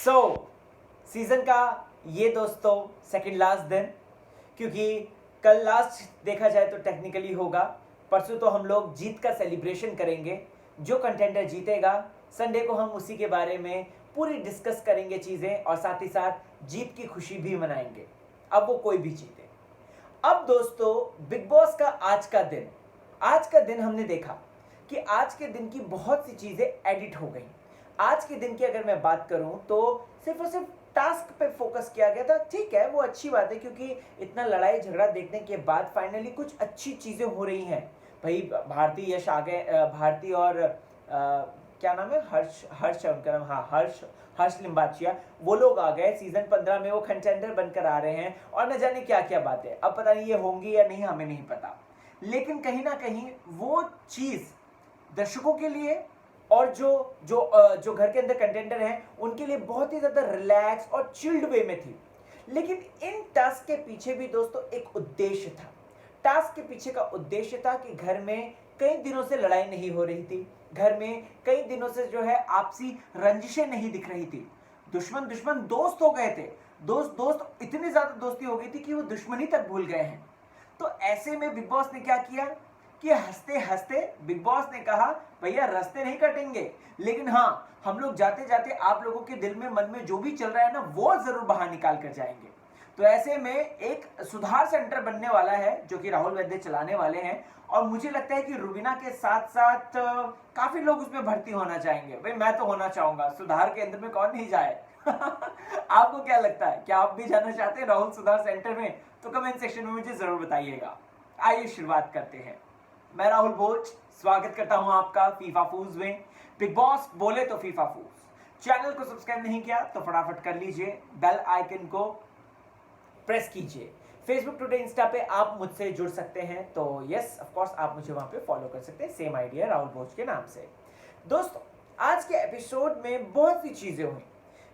Season का ये दोस्तों सेकंड लास्ट दिन, क्योंकि कल लास्ट देखा जाए तो टेक्निकली होगा, परसों तो हम लोग जीत का सेलिब्रेशन करेंगे। जो कंटेंडर जीतेगा संडे को हम उसी के बारे में पूरी डिस्कस करेंगे चीज़ें, और साथ ही साथ जीत की खुशी भी मनाएंगे, अब वो कोई भी जीते। अब दोस्तों बिग बॉस का आज का दिन हमने देखा कि आज के दिन की बहुत सी चीज़ें एडिट हो गई। आज के दिन की अगर मैं बात करूं तो सिर्फ और सिर्फ टास्क पे फोकस किया गया था। ठीक है, वो अच्छी बात है, क्योंकि इतना लड़ाई झगड़ा देखने के बाद फाइनली कुछ अच्छी चीज़ें हो रही हैं। भाई भारती यश आ गए, भारती और क्या नाम है, हर्ष उनका नाम, हाँ हर्ष लिम्बाचिया, वो लोग आ गए। सीजन 15 में वो कंटेंडर बनकर आ रहे हैं, और न जाने क्या क्या बातें, अब पता नहीं ये होंगी या नहीं, हमें नहीं पता। लेकिन कहीं ना कहीं वो चीज़ दर्शकों के लिए और जो घर के अंदर कंटेंडर हैं उनके लिए बहुत ही ज़्यादा रिलैक्स और चिल्ड वे में थी। लेकिन इन टास्क के पीछे भी दोस्तों एक उद्देश्य था। टास्क के पीछे का उद्देश्य था कि घर में कई दिनों से लड़ाई नहीं हो रही थी, घर में कई दिनों से जो है आपसी रंजिशें नहीं दिख रही थी, दुश्मन दोस्त हो गए थे, दोस्त इतनी ज़्यादा दोस्ती हो गई थी कि वो दुश्मनी तक भूल गए हैं। तो ऐसे में बिग बॉस ने क्या किया कि हंसते हंसते बिग बॉस ने कहा भैया रास्ते नहीं कटेंगे, लेकिन हाँ हम लोग जाते जाते आप लोगों के दिल में मन में जो भी चल रहा है ना वो जरूर बाहर निकाल कर जाएंगे। तो ऐसे में एक सुधार सेंटर बनने वाला है जो कि राहुल वैद्य चलाने वाले हैं, और मुझे लगता है कि रुबीना के साथ साथ काफी लोग उसमें भर्ती होना चाहेंगे। भाई मैं तो होना चाहूंगा, सुधार केंद्र में कौन नहीं जाए। आपको क्या लगता है, क्या आप भी जाना चाहते हैं राहुल सुधार सेंटर में? तो कमेंट सेक्शन में मुझे जरूर बताइएगा। आइए शुरुआत करते हैं। मैं राहुल भोज स्वागत करता हूं आपका फीफा फूज में। बिग बॉस बोले तो फीफा फूज। चैनल को सब्सक्राइब नहीं किया तो फटाफट कर लीजिए, बेल आइकन को प्रेस कीजिए। फेसबुक, ट्विटर, इंस्टा पे आप मुझसे जुड़ सकते हैं, तो यस ऑफ कोर्स आप मुझे वहां पे फॉलो कर सकते हैं, सेम आइडिया राहुल भोज के नाम से। दोस्तों आज के एपिसोड में बहुत सी चीजें हुई।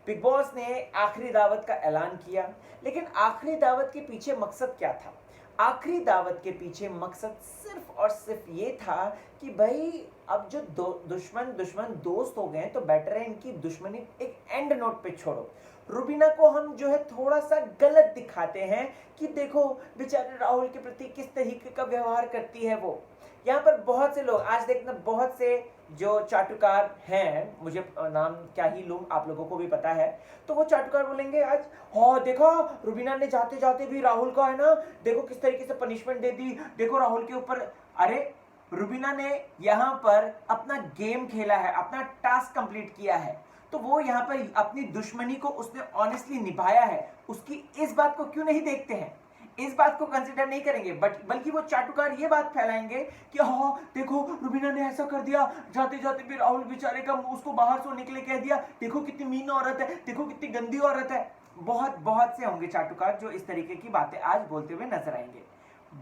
बिग बॉस ने आखिरी दावत का ऐलान किया, लेकिन आखिरी दावत के पीछे मकसद क्या था? आखिरी दावत के पीछे मकसद सिर्फ और सिर्फ ये था कि भाई अब जो दुश्मन दोस्त हो गए तो बेटर है इनकी दुश्मनी एक एंड नोट पे छोड़ो। रुबीना को हम जो है थोड़ा सा गलत दिखाते हैं कि देखो बेचारे राहुल के प्रति किस तरीके का व्यवहार करती है वो। यहाँ पर बहुत से लोग आज देखना, बहुत से जो चाटुकार हैं, मुझे नाम क्या ही लूं, आप लोगों को भी पता है, तो वो चाटुकार बोलेंगे आज हाँ देखो रुबीना ने जाते जाते भी राहुल का है ना, देखो किस तरीके से पनिशमेंट दे दी, देखो राहुल के ऊपर। अरे रुबीना ने यहाँ पर अपना गेम खेला है, अपना टास्क कंप्लीट किया है, तो वो यहाँ पर अपनी दुश्मनी को उसने ऑनेस्टली निभाया है। उसकी इस बात को क्यों नहीं देखते हैं, इस बात को कंसिडर नहीं करेंगे, बल्कि वो चाटुकार ये बात फैलाएंगे कि हाँ देखो रुबीना ने ऐसा कर दिया, जाते जाते भी राहुल बेचारे का उसको बाहर सोने के लिए कह दिया, देखो कितनी मीन औरत है, देखो कितनी गंदी औरत है। बहुत से होंगे चाटुकार जो इस तरीके की बातें आज बोलते हुए नजर आएंगे।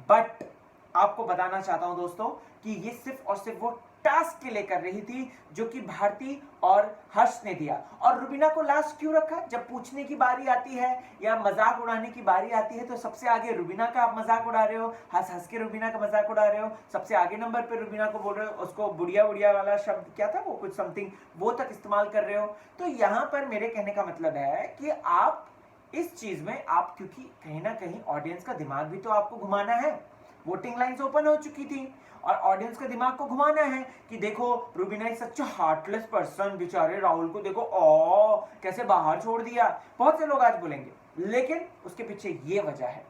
बट आपको बताना चाहता हूं दोस्तों कि ये सिर्फ और सिर्फ वो टास्क के लिए कर रही थी जो कि भारती और हर्ष ने दिया। और रुबीना को लास्ट क्यों रखा? जब पूछने की बारी आती है या मजाक उड़ाने की बारी आती है तो सबसे आगे रुबीना का आप मजाक उड़ा रहे हो, हंस हंस के रुबीना का मजाक उड़ा रहे हो, सबसे आगे नंबर पे रुबीना को बोल रहे हो, उसको बुढ़िया वाला शब्द क्या था वो, कुछ समथिंग वो तक इस्तेमाल कर रहे हो। तो यहाँ पर मेरे कहने का मतलब है कि आप इस चीज में आप, क्योंकि कहीं ना कहीं ऑडियंस का दिमाग भी तो आपको घुमाना है। वोटिंग लाइंस ओपन हो चुकी थी और ऑडियंस के दिमाग को घुमाना है कि देखो Rubina is such a heartless person, बेचारे राहुल को देखो कैसे बाहर छोड़ दिया। बहुत से लोग आज बोलेंगे, लेकिन उसके पीछे ये वजह है।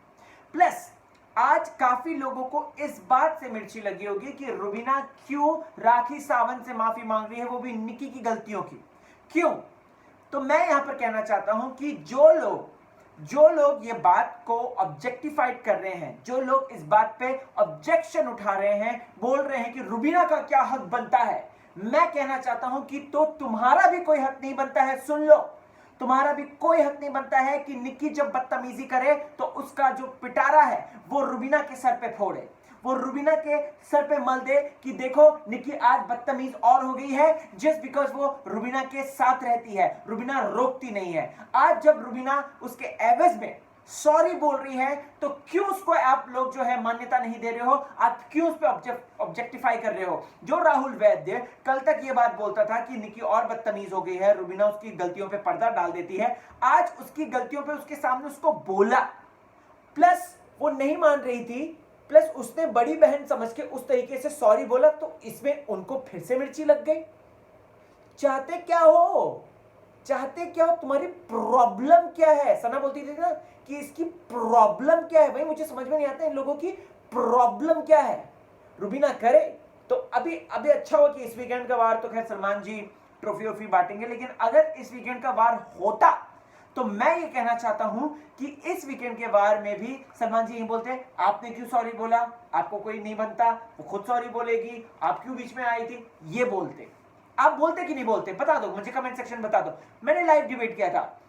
प्लस आज काफी लोगों को इस बात से मिर्ची लगी होगी कि रुबीना क्यों राखी सावंत से माफी मांग रही है, वो भी निक्की की गलतियों की। क्यों? तो मैं यहां पर कहना चाहता हूं कि जो लोग ये बात को ऑब्जेक्टिफाइड कर रहे हैं, जो लोग इस बात पे ऑब्जेक्शन उठा रहे हैं, बोल रहे हैं कि रुबीना का क्या हक बनता है, मैं कहना चाहता हूं कि तो तुम्हारा भी कोई हक नहीं बनता है। सुन लो, तुम्हारा भी कोई हक नहीं बनता है कि निक्की जब बदतमीजी करे तो उसका जो पिटारा है वो रुबीना के सर पे फोड़े, वो रुबीना के सर पे मल दे कि देखो निक्की आज बदतमीज और हो गई है जस्ट बिकॉज वो रुबीना के साथ रहती है, रुबीना रोकती नहीं है। आज जब रुबीना उसके एवज में सॉरी बोल रही है, तो क्यों उसको आप लोग जो है मान्यता नहीं दे रहे हो, आप क्यों उस पर ऑब्जेक्टिफाई कर रहे हो? जो राहुल वैद्य कल तक ये बात बोलता था कि निकी और बदतमीज हो गई है, रुबीना उसकी गलतियों पे पर्दा डाल देती है, आज उसकी गलतियों पे उसके सामने उसको बोला, प्लस वो नहीं मान रही थी, प्लस उसने बड़ी बहन समझ के उस तरीके से सॉरी बोला, तो इसमें उनको फिर से मिर्ची लग गई। चाहते क्या हो? चाहते क्या हो? तुम्हारी प्रॉब्लम क्या है? सना बोलती थी ना कि इसकी प्रॉब्लम क्या है? भाई मुझे समझ में नहीं आता इन लोगों की प्रॉब्लम क्या है। रुबीना करे तो अभी अच्छा हुआ कि इस वीकेंड का वार तो खैर सलमान जी ट्रॉफी वॉफी बांटेंगे, लेकिन अगर इस वीकेंड का वार होता तो मैं ये कहना चाहता हूं कि इस वीकेंड के वार में भी सलमान जी ये बोलते, आपने क्यों सॉरी बोला, आपको कोई नहीं बनता, वो खुद सॉरी बोलेगी, आप क्यों बीच में आई थी, ये बोलते। आप बोलते कि नहीं बोलते? बता दो मुझे, कमेंट सेक्शन बता दो। मैंने लाइव डिबेट किया था,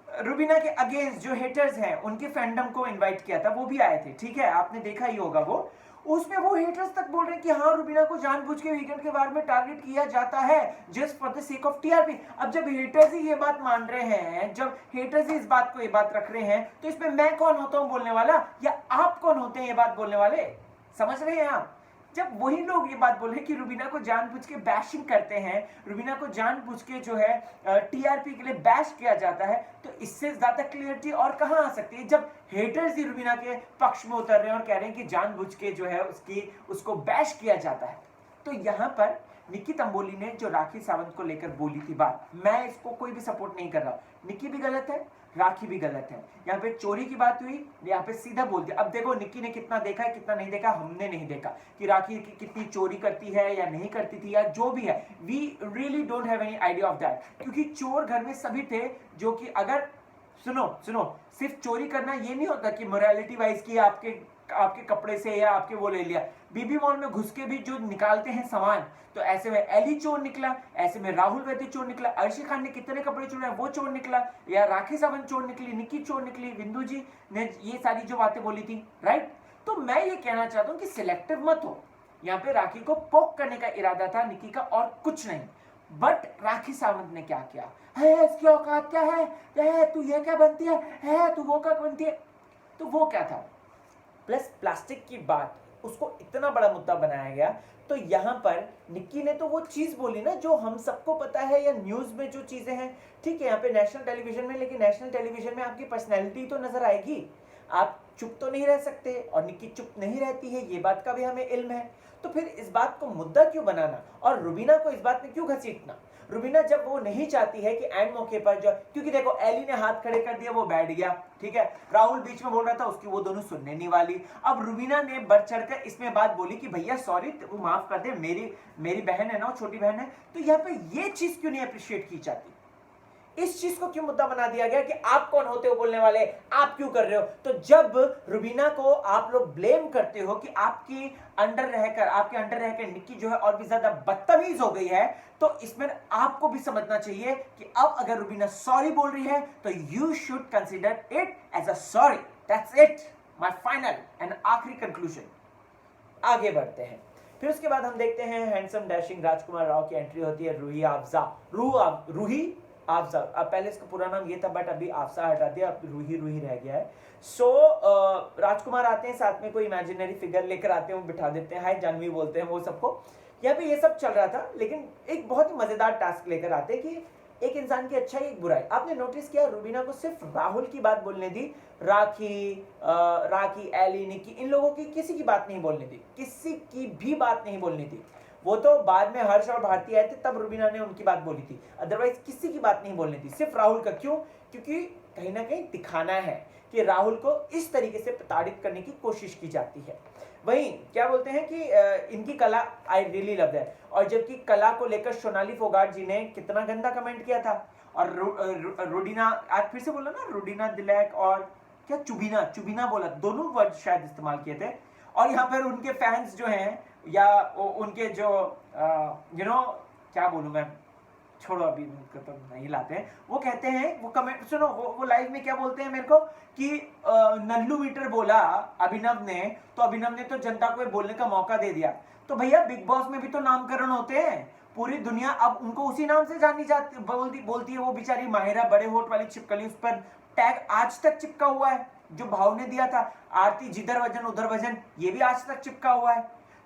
रुबीना के अगेंस्ट जो हेटर्स हैं उनके फैंडम को इनवाइट किया था, वो भी आए थे, ठीक है, आपने देखा ही होगा। वो उसमें वो हेटर्स तक बोल रहे हैं कि हाँ रुबीना को जानबूझ के वीकेंड के बारे में टारगेट किया जाता है just for the sake of TRP. अब जब हेटर्स ही ये बात मान रहे हैं, जब हेटर्स ही इस बात को ये बात रख रहे हैं, तो इसमें मैं कौन होता हूं बोलने वाला, या आप कौन होते हैं ये बात बोलने वाले? समझ रहे हैं आप? जब वही लोग ये बात बोल रहे हैं कि रुबीना को जानबूझ के बैशिंग करते हैं, रुबीना को जानबूझ के जो है टीआरपी के लिए बैश किया जाता है, तो इससे ज्यादा क्लियरिटी और कहां आ सकती है, जब हेटर्स ही रुबीना के पक्ष में उतर रहे हैं और कह रहे हैं कि जानबूझ के जो है उसको बैश किया जाता है। तो यहां पर निक्की तंबोली ने जो राखी सावंत को लेकर बोली थी बात, मैं इसको कोई भी सपोर्ट नहीं कर रहा। निक्की भी गलत है, राखी भी गलत है। यहाँ पे चोरी की बात हुई, यहाँ पे सीधा बोल दिया। अब देखो निक्की ने कितना देखा है कितना नहीं देखा, हमने नहीं देखा कि राखी कितनी चोरी करती है या नहीं करती थी, या जो भी है, we really don't have any idea of that, क्योंकि चोर घर में सभी थे। जो कि अगर सुनो सिर्फ चोरी करना ये नहीं होता कि मोरालिटी वाइज की आपके कपड़े से या आपके वो ले लिया। बीबी मॉल में घुस के भी जो निकालते हैं सामान, तो ऐसे में एली चोर निकला, ऐसे में राहुल वैद्य चोर निकला, अर्शी खान ने कितने कपड़े चुराए वो चोर निकला, या राखी सावंत चोर निकली, निक्की चोर निकली, बिंदु जी ने ये सारी जो बातें बोली थी, राइट। तो मैं ये कहना चाहता हूं कि सिलेक्टिव मत हो। यहाँ पे राखी को पोक करने का इरादा था निक्की का, और कुछ नहीं। बट राखी सावंत ने क्या किया है, इसकी औकात क्या है, तू ये क्या बनती है, तू वो क्या बनती है, तो वो क्या था। प्लस प्लास्टिक की बात, उसको इतना बड़ा मुद्दा बनाया गया। तो यहां पर निक्की ने तो वो चीज बोली ना जो हम सबको पता है, या न्यूज में जो चीजें हैं, ठीक है, यहाँ पे नेशनल टेलीविजन में, लेकिन नेशनल टेलीविजन में आपकी पर्सनैलिटी तो नजर आएगी, आप चुप तो नहीं रह सकते, और निक्की चुप नहीं रहती है, ये बात का भी हमें इल्म है। तो फिर इस बात को मुद्दा क्यों बनाना, और रुबीना को इस बात में क्यों घसीटना? रुबीना जब वो नहीं चाहती है कि एंड मौके पर जो, क्योंकि देखो एली ने हाथ खड़े कर दिया, वो बैठ गया, ठीक है, राहुल बीच में बोल रहा था, उसकी वो दोनों सुनने नहीं वाली। अब रुबीना ने बढ़ चढ़कर इसमें बात बोली कि भैया सॉरी, वो माफ कर दे, मेरी बहन है ना, वो छोटी बहन है। तो यहाँ पे ये चीज क्यों नहीं अप्रिशिएट की जाती? इस चीज को क्यों मुद्दा बना दिया गया कि आप कौन होते हो बोलने वाले, आप क्यों कर रहे हो? तो जब रुबीना को आप लोग ब्लेम करते हो कि आपके अंडर रहकर निक्की जो है और भी ज्यादा बदतमीज हो गई है, तो इसमें आपको भी समझना चाहिए कि अब अगर रुबीना सॉरी बोल रही है तो you should consider it as a sorry. That's it, my final and आखिरी कंक्लूजन। आगे बढ़ते हैं। फिर उसके बाद हम देखते हैं हैंडसम डैशिंग राजकुमार राव की एंट्री होती है। रूही आफ्जा, अब पहले इसका पूरा नाम ये था, बट अभी आफ्जा हटा दिया, अब रूही रह गया है। सो राजकुमार आते हैं, साथ में कोई इमेजिनरी फिगर लेकर आते हैं, वो बिठा देते हैं, हाय जानवी बोलते हैं वो सबको। यहाँ पे ये सब चल रहा था, लेकिन एक बहुत ही मजेदार टास्क लेकर आते हैं कि एक इंसान की अच्छाई एक बुराई। आपने नोटिस किया रुबीना को सिर्फ राहुल की बात बोलने दी, राखी एली निक्की इन लोगों की किसी की बात नहीं बोलने दी, किसी की भी बात नहीं बोलनी थी। वो तो बाद में हर्ष और भारती आए थे तब रुबीना ने उनकी बात बोली थी, अदरवाइज किसी की बात नहीं बोलनी थी, सिर्फ राहुल का। क्यों? क्योंकि कहीं ना कहीं दिखाना है कि राहुल को इस तरीके से प्रताड़ित करने की कोशिश की जाती है। वहीं क्या बोलते हैं कि इनकी कला आई रियली लव दैट, और जबकि कला को लेकर सोनाली फोगाट जी ने कितना गंदा कमेंट किया था। और रुडीना, आज फिर से बोला ना, रुडीना दिलैक और क्या चुबीना बोला, दोनों वर्ड शायद इस्तेमाल किए थे। और यहाँ पर उनके फैंस जो हैं, या उनके जो क्या बोलूं मैं, छोड़ो अभी उनको तो नहीं लाते हैं। वो कहते हैं, वो कमेंट सुनो, वो लाइव में क्या बोलते हैं मेरे को कि नल्लू मीटर बोला अभिनव ने, तो अभिनव ने तो जनता को बोलने का मौका दे दिया। तो भैया बिग बॉस में भी तो नामकरण होते हैं, पूरी दुनिया अब उनको उसी नाम से जानी जाती बोलती है। वो बेचारी माहिरा बड़े होठ वाली छिपकली, उस पर टैग आज तक चिपका हुआ है। जो भाव ने दिया था, आरती जिधर वजन उधर वजन, ये भी आज तक चिपका हुआ है।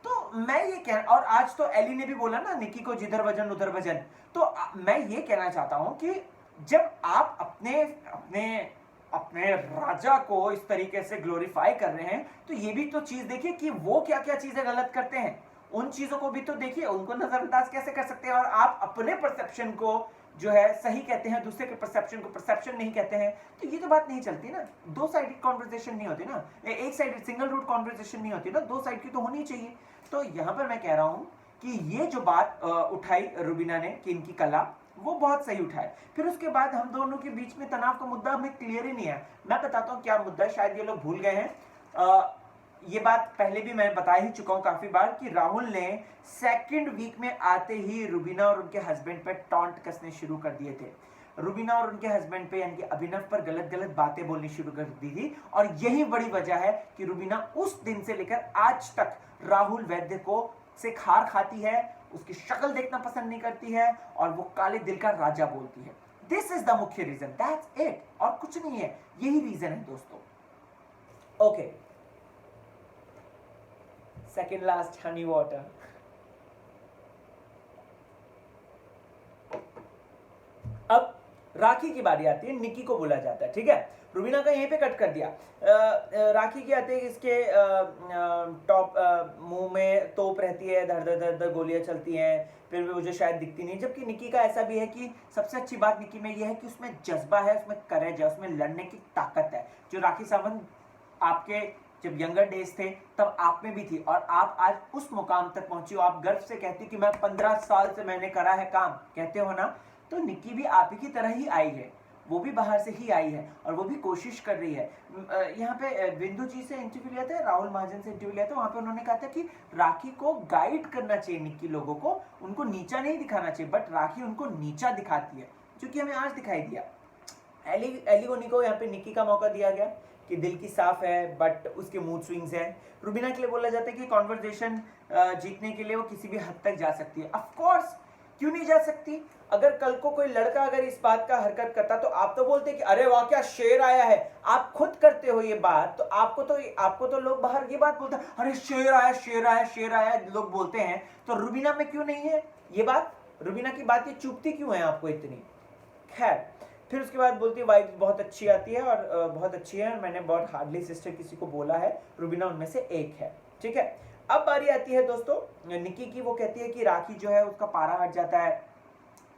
तो मैं ये कह, और आज तो एली ने भी बोला ना निकी को जिधर वजन उधर वजन। तो मैं ये कहना चाहता हूं कि जब आप अपने अपने अपने राजा को इस तरीके से ग्लोरीफाई कर रहे हैं, तो ये भी तो चीज देखिए कि वो क्या क्या चीजें गलत करते हैं, उन चीजों को भी तो देखिए। उनको नजरअंदाज कैसे कर सकते हैं, और आप अपने परसेप्शन को जो है सही कहते हैं, दूसरे के परसेप्शन को परसेप्शन नहीं कहते हैं। तो ये तो बात नहीं चलती ना, दो साइडेड कॉन्वर्सेशन नहीं होती ना, एक साइड सिंगल रूट कॉन्वर्सेशन नहीं होती ना, दो साइड की तो होनी चाहिए। तो यहां पर मैं कह रहा हूं कि ये जो बात उठाई रुबीना ने कि इनकी कला, वो बहुत सही उठाए। फिर उसके बाद हम दोनों के बीच में तनाव का मुद्दा हमें क्लियर ही नहीं है। मैं बताता हूं क्या मुद्दा है, शायद ये लोग भूल गए हैं। ये बात पहले भी मैं बता ही चुका हूं काफी बार कि राहुल ने सेकंड वीक में आते ही रुबीना और उनके हस्बैंड पे टॉन्ट कसने शुरू कर दिए थे। रुबीना और उनके हस्बैंड पे यानी कि अभिनव पर गलत गलत बातें बोलनी शुरू कर दी थी, और यही बड़ी वजह है कि रुबीना उस दिन से लेकर आज तक राहुल वैद्य को से खार खाती है, उसकी शक्ल देखना पसंद नहीं करती है, और वो काले दिल का राजा बोलती है। दिस इज द मुख्य रीजन, दैट्स इट, और कुछ नहीं है, यही रीजन है दोस्तों। Okay, second last Honey water. अब राखी की बारी आती है, निकी को बोला जाता है, ठीक है। रुबीना का यहीं पे कट कर दिया। राखी की आते हैं, इसके टॉप मुंह में तोप रहती है, धड़ धड़ धड़ गोलियां चलती हैं, फिर भी मुझे शायद दिखती नहीं। जबकि निकी का ऐसा भी है कि सबसे अच्छी बात निकी में यह है कि उसमें जज्बा है, उसमें करेज है, उसमें लड़ने की ताकत है, जो राखी सावंत आपके जब यंगर डेज थे तब आप में भी थी, और आप आज उस मुकाम तक पहुंची हो। आप गर्व से कहती हो कि मैं 15 साल से मैंने करा है काम, कहते हो ना। तो निकी भी आप ही की तरह ही आई है, वो भी बाहर से ही आई है, और वो भी कोशिश कर रही है। यहाँ पे बिंदु जी से इंटरव्यू लिया था, राहुल महाजन से इंटरव्यू लिया था, वहां पे उन्होंने कहा था कि राखी को गाइड करना चाहिए, निकी लोगों को उनको नीचा नहीं दिखाना चाहिए, बट राखी उनको नीचा दिखाती है, जो कि हमें आज दिखाई दिया। एलिगोनी को यहाँ पे निकी का मौका दिया गया कि दिल की साफ है, बट उसके मूड स्विंग्स हैं। रुबीना के लिए बोला जाता है कि कॉन्वर्सेशन जीतने के लिए वो किसी भी हद तक जा सकती है। ऑफ कोर्स, क्यों नहीं जा सकती। अगर कल को कोई लड़का अगर इस बात का हरकत करता तो आप तो बोलते कि अरे वाह क्या शेर आया है। आप खुद करते हो ये बात, तो आपको तो लोग बाहर ये बात बोलते हैं, अरे शेर आया शेर आया शेर आया, लोग बोलते हैं। तो रुबीना में क्यों नहीं है ये बात, रुबीना की बात ये चुभती क्यों है आपको इतनी। खैर, फिर उसके बाद बोलती है वाइफ बहुत अच्छी आती है, और बहुत अच्छी है, और मैंने बहुत हार्डली सिस्टर किसी को बोला है, रुबीना उनमें से एक है, ठीक है। अब बारी आती है दोस्तों निकी की। वो कहती है कि राखी जो है उसका पारा हट जाता है,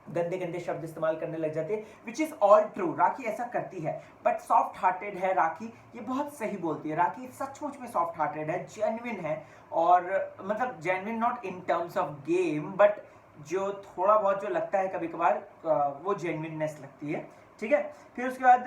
गंदे गंदे शब्द इस्तेमाल करने लग जाते हैं, विच इज ऑल ट्रू। राखी ऐसा करती है, बट सॉफ्ट हार्टेड है राखी, ये बहुत सही बोलती है। राखी सचमुच में सॉफ्ट हार्टेड है, जेन्युइन है, और मतलब genuine not in terms of game, but जो थोड़ा बहुत जो लगता है कभी कभार वो जेन्युइननेस लगती है, ठीक है। फिर उसके बाद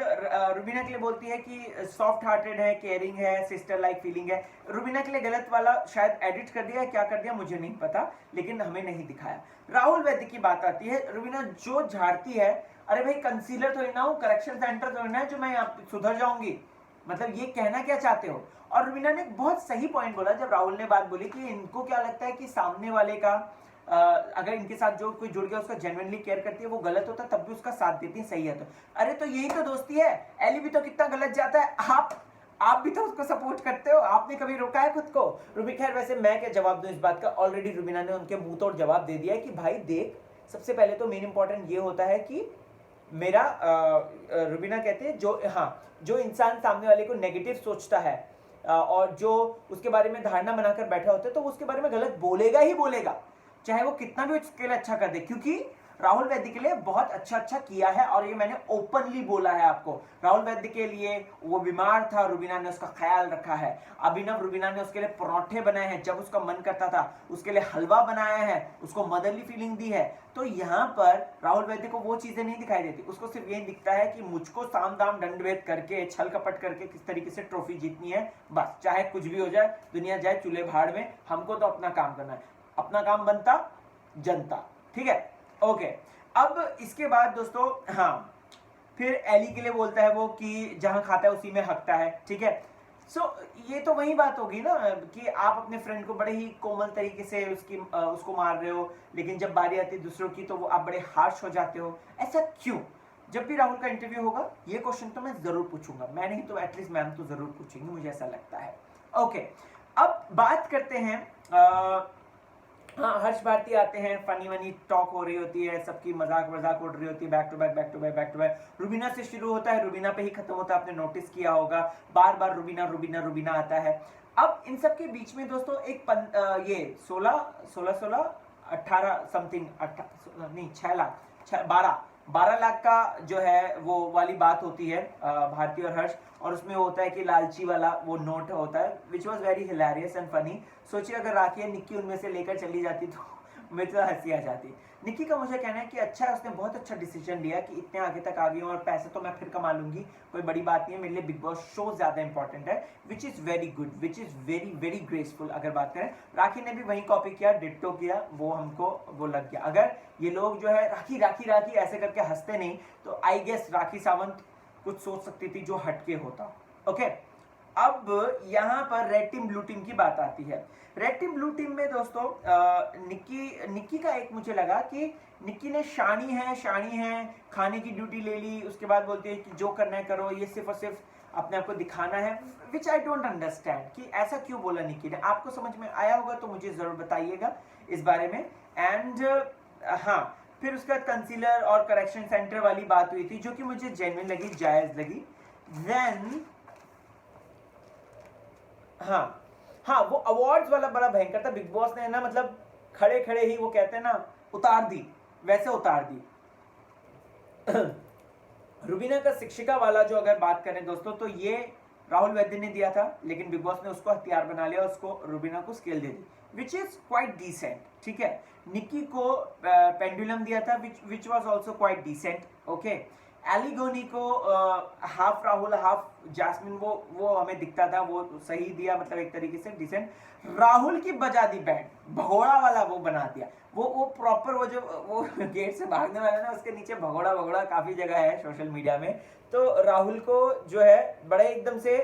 रुबीना के लिए बोलती है कि सॉफ्ट हार्टेड है, केयरिंग है, सिस्टर लाइक फीलिंग है। रुबीना के लिए गलत वाला शायद एडिट कर दिया है, क्या कर दिया मुझे नहीं पता, लेकिन हमें नहीं दिखाया। राहुल वैद्य की बात आती है, रुबीना जो झाड़ती है, अरे भाई कंसीलर तो ना हो, करेक्शन सेंटर तो ना है जो मैं सुधर जाऊंगी, मतलब ये कहना क्या चाहते हो। और रुबीना ने बहुत सही पॉइंट बोला जब राहुल ने बात बोली कि इनको क्या लगता है कि सामने वाले का अगर इनके साथ जो कोई जुड़ गया उसका जेन्युइनली केयर करती है, वो गलत होता है तब भी उसका साथ देती है, सही है। तो अरे तो यही तो दोस्ती है। एली भी तो कितना गलत जाता है, आप भी तो उसको सपोर्ट करते हो, आपने कभी रोका है खुद को। रुबी, खैर वैसे मैं क्या जवाब दूं इस बात का, ऑलरेडी रुबीना ने उनके मुंह तोड़ जवाब दे दिया है कि भाई देख, सबसे पहले तो मेन इंपॉर्टेंट ये होता है कि मेरा रुबीना कहते हैं जो इंसान सामने वाले को नेगेटिव सोचता है और जो उसके बारे में धारणा बनाकर बैठा होता है, तो उसके बारे में गलत बोलेगा ही बोलेगा, चाहे वो कितना भी उसके लिए अच्छा कर दे। क्योंकि राहुल वैद्य के लिए बहुत अच्छा किया है, और ये मैंने ओपनली बोला है आपको। राहुल वैद्य के लिए वो बीमार था, रुबीना ने उसका ख्याल रखा है। अभिनव, रुबीना ने उसके लिए पराठे बनाए हैं जब उसका मन करता था, उसके लिए हलवा बनाया है, उसको मदरली फीलिंग दी है। तो यहाँ पर राहुल वैद्य को वो चीजें नहीं दिखाई देती, उसको सिर्फ ये दिखता है कि मुझको साम दाम दंड भेद करके, छल कपट करके किस तरीके से ट्रॉफी जीतनी है, बस चाहे कुछ भी हो जाए, दुनिया जाए चूल्हे भाड़ में, हमको तो अपना काम करना है, अपना काम बनता जनता, ठीक है। ओके, अब इसके बाद दोस्तों फिर एली के लिए बोलता है वो कि जहां खाता है उसी में हकता है, ठीक है। ये तो वही बात होगी ना कि आप अपने फ्रेंड को बड़े ही कोमल तरीके से उसको मार रहे हो, लेकिन जब बारी आती है दूसरों की तो वो आप बड़े हार्श हो जाते हो। ऐसा क्यों? जब भी राहुल का इंटरव्यू होगा ये क्वेश्चन तो मैं जरूर पूछूंगा, मैं नहीं तो एटलीस्ट मैम तो जरूर पूछेंगी, मुझे ऐसा लगता है। ओके, अब बात करते हैं हाँ, हर्ष भारती आते हैं, फनी वनी टॉक हो रही होती है, सबकी मजाक मजाक उड़ रही होती है, back to back back to back back to back. Rubina से शुरू होता है, रुबीना पे ही खत्म होता है, आपने नोटिस किया होगा, बार बार रुबीना रुबीना रुबीना आता है। अब इन सब के बीच में दोस्तों एक ये 18 समथिंग, नहीं 6 लाख 12 लाख का जो है वो वाली बात होती है भारती और हर्ष, और उसमें होता है कि लालची वाला वो नोट होता है, which was very hilarious and funny. सोचिए अगर राखी या निक्की उनमें से लेकर चली जाती तो मुझे तो हंसी आ जाती। निक्की का मुझे कहना है कि अच्छा है, उसने बहुत अच्छा डिसीजन लिया कि इतने आगे तक आ गई हूँ और पैसे तो मैं फिर कमा लूंगी, कोई बड़ी बात नहीं है, मेरे लिए बिग बॉस शो ज्यादा इंपॉर्टेंट है, which is very good, which is very very graceful. अगर बात करें, राखी ने भी वही कॉपी किया, डिट्टो किया, वो हमको वो लग गया। अगर ये लोग जो है राखी राखी राखी ऐसे करके हंसते नहीं तो आई गेस राखी सावंत कुछ सोच सकती थी जो हटके होता। ओके, अब यहाँ पर रेड टीम ब्लू टीम की बात आती है। रेड टीम ब्लू टीम में दोस्तों निक्की का एक मुझे लगा कि निक्की ने शानी है खाने की ड्यूटी ले ली, उसके बाद बोलती है कि जो करना है करो, ये सिर्फ और सिर्फ अपने आप को दिखाना है, विच आई डोंट अंडरस्टैंड कि ऐसा क्यों बोला निक्की ने। आपको समझ में आया होगा तो मुझे जरूर बताइएगा इस बारे में। एंड हाँ, फिर उसके बाद कंसीलर और करेक्शन सेंटर वाली बात हुई थी जो कि मुझे जेन्युइन लगी, जायज लगी। देन हाँ, वो अवार्ड्स वाला बड़ा भयंकर था। बिग बॉस ने ना मतलब खड़े खड़े ही वो कहते हैं ना उतार दी, वैसे उतार दी। रुबीना का शिक्षिका वाला जो अगर बात करें दोस्तों तो ये राहुल वैद्य ने दिया था, लेकिन बिग बॉस ने उसको हथियार बना लिया, उसको रुबीना को स्केल दे दी, विच इज क्वाइट डिसेंट। ठीक है, निक्की को पेंडुलम दिया था, which was also quite decent. Okay, एलिगोनी को हाफ राहुल हाफ जैस्मिन वो हमें दिखता था, वो सही दिया, मतलब एक तरीके से डिसेंट। राहुल की बजा दी बैंड, भगोड़ा वाला वो बना दिया, वो प्रॉपर वो जो वो गेट से भागने वाला ना, उसके नीचे भगोड़ा भगोड़ा काफी जगह है सोशल मीडिया में, तो राहुल को जो है बड़े एकदम से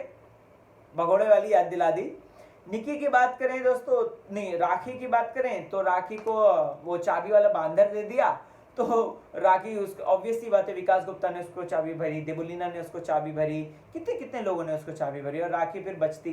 भगोड़े वाली याद दिला दी। निक्की की बात करें दोस्तों, नहीं राखी की बात करें तो राखी को वो चाबी वाला बांदर दे दिया, तो राखी उसको ऑब्वियस सी बात है, विकास गुप्ता ने उसको चाबी भरी, देबुलीना ने उसको चाबी भरी, कितने कितने लोगों ने उसको चाबी भरी, और राखी फिर बचती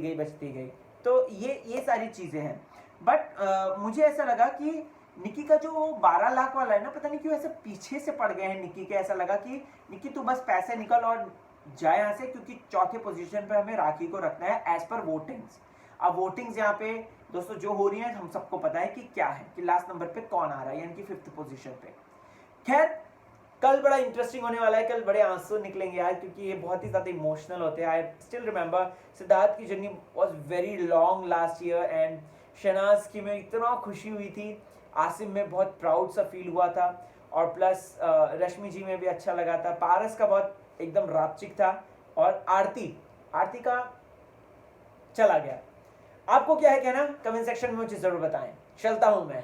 गई। तो ये सारी चीजें हैं। बट मुझे ऐसा लगा कि निक्की का जो 12 लाख वाला है ना, पता नहीं क्यों ऐसे पीछे से पड़ गए हैं निक्की के। ऐसा लगा कि निक्की तू बस पैसे निकल और जाए यहाँ से, क्योंकि चौथे पोजीशन पे हमें राखी को रखना है एज पर वोटिंग्स। अब वोटिंग्स यहाँ पे दोस्तों जो हो रही है हम सबको पता है कि क्या है, कि लास्ट नंबर पे कौन आ रहा है, यानी कि 5th पोजीशन पे। खैर, कल बड़ा इंटरेस्टिंग होने वाला है, कल बड़े आंसू निकलेंगे यार, क्योंकि ये बहुत ही ज्यादा इमोशनल होते हैं। आई स्टिल रिमेंबर सिद्धार्थ की journey was very long last year, and Shehnaaz की में इतना खुशी हुई थी, आसिम में बहुत प्राउड सा फील हुआ था, और प्लस रश्मि जी में भी अच्छा लगा था, पारस का बहुत एकदम रापचिक था, और आरती का चला गया। आपको क्या है कहना, कमेंट सेक्शन में मुझे जरूर बताएं। चलता हूं मैं।